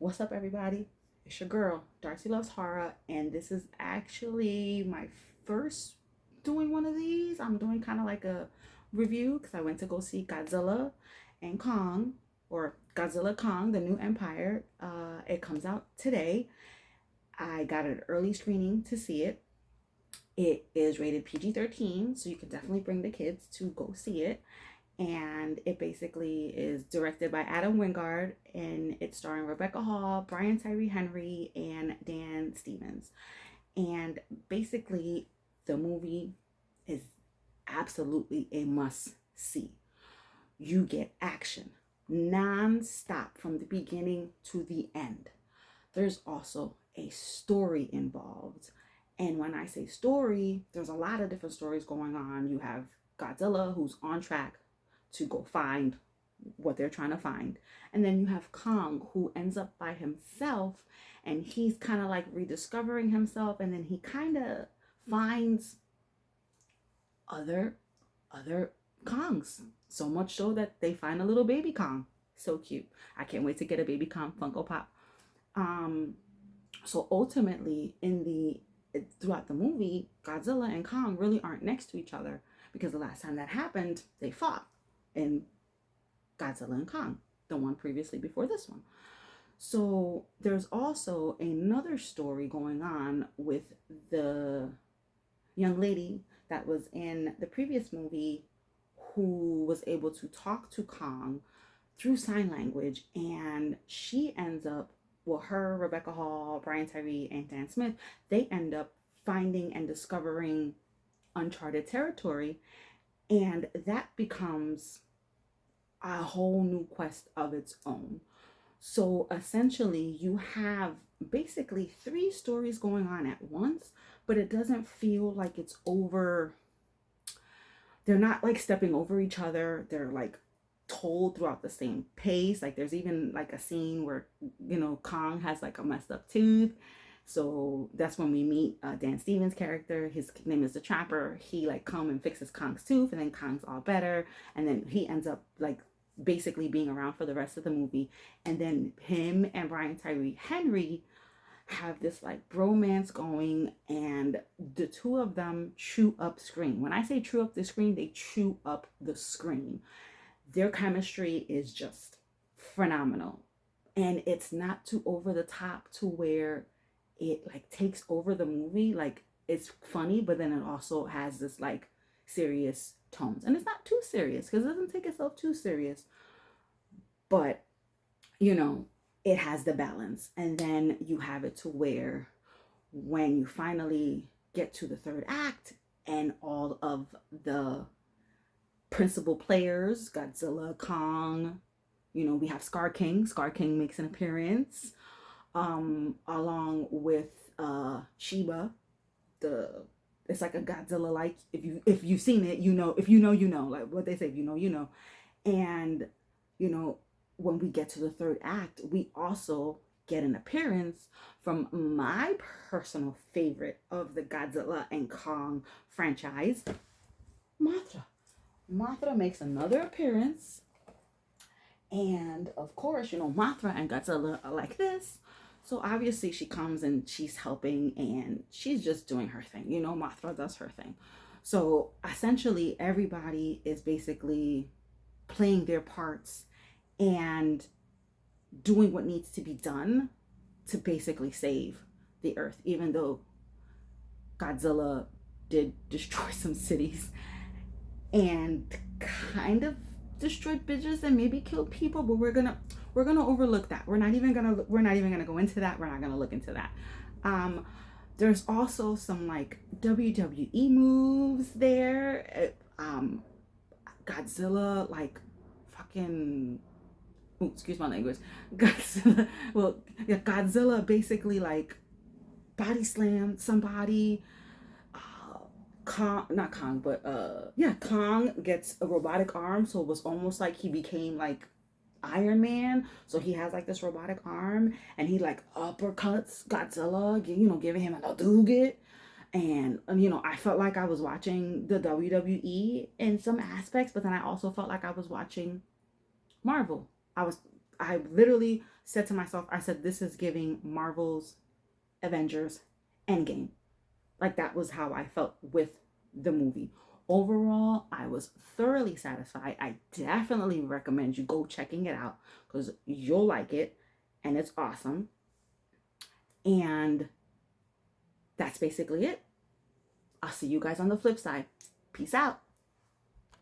What's up, everybody? It's your girl, Darcy Loves Horror, and this is actually my first doing one of these. I'm doing kind of like a review because I went to go see Godzilla and Kong, or Godzilla Kong, the new Empire. It comes out today. I got an early screening to see it. It is rated PG-13, so you can definitely bring the kids to go see it. And it basically is directed by Adam Wingard, and it's starring Rebecca Hall, Brian Tyree Henry, and Dan Stevens. And basically, the movie is absolutely a must see. You get action non-stop from the beginning to the end. There's also a story involved. And when I say story, there's a lot of different stories going on. You have Godzilla, who's on track to go find what they're trying to find. And then you have Kong, who ends up by himself, and he's kind of like rediscovering himself, and then he kind of finds other other Kongs. So much so that they find a little baby Kong. So cute. I can't wait to get a baby Kong Funko Pop. Um so ultimately in the throughout the movie, Godzilla and Kong really aren't next to each other because the last time that happened, they fought in Godzilla and Kong, the one previously before this one. So there's also another story going on with the young lady that was in the previous movie who was able to talk to Kong through sign language, and she ends up, well, her, Rebecca Hall, Brian Tyree, and Dan Smith, they end up finding and discovering uncharted territory, and that becomes a whole new quest of its own. So essentially, you have basically three stories going on at once, but it doesn't feel like it's over. They're not like stepping over each other. They're like told throughout the same pace. Like there's even like a scene where, Kong has like a messed up tooth. So that's when we meet Dan Stevens' character. His name is the Trapper. He like come and fixes Kong's tooth, and then Kong's all better. And then he ends up like basically being around for the rest of the movie. And then him and Brian Tyree Henry have this like bromance going, and the two of them chew up screen. When I say chew up the screen, they chew up the screen. Their chemistry is just phenomenal. And it's not too over the top to where it like takes over the movie. Like it's funny, but then it also has this like serious tones. And it's not too serious because it doesn't take itself too serious. But you know, it has the balance. And then you have it to where when you finally get to the third act and all of the principal players, Godzilla, Kong, we have Scar King. Scar King makes an appearance, along with Shiba. The It's like a Godzilla like. If you've seen it, if you know, like what they say, if you know. And you know, when we get to the third act, we also get an appearance from my personal favorite of the Godzilla and Kong franchise, Mothra. Mothra makes another appearance. And of course, Mothra and Godzilla are like this. So obviously she comes and she's helping and she's just doing her thing. Mothra does her thing. So essentially everybody is basically playing their parts and doing what needs to be done to basically save the earth, even though Godzilla did destroy some cities and kind of destroyed bridges and maybe killed people, but we're gonna overlook that. We're not even gonna go into that. We're not gonna look into that. There's also some like WWE moves there. Godzilla like fucking, ooh, excuse my language. Godzilla, well, yeah, Godzilla basically like body slammed somebody. Kong, not Kong, but yeah, Kong gets a robotic arm, so it was almost like he became like Iron Man. So he has like this robotic arm, and he like uppercuts Godzilla, giving him a Hadouken. And I felt like I was watching the WWE in some aspects, but then I also felt like I was watching Marvel. I was I literally said to myself, I said, this is giving Marvel's Avengers Endgame. Like, that was how I felt with the movie. Overall, I was thoroughly satisfied. I definitely recommend you go checking it out because you'll like it and it's awesome. And that's basically it. I'll see you guys on the flip side. Peace out.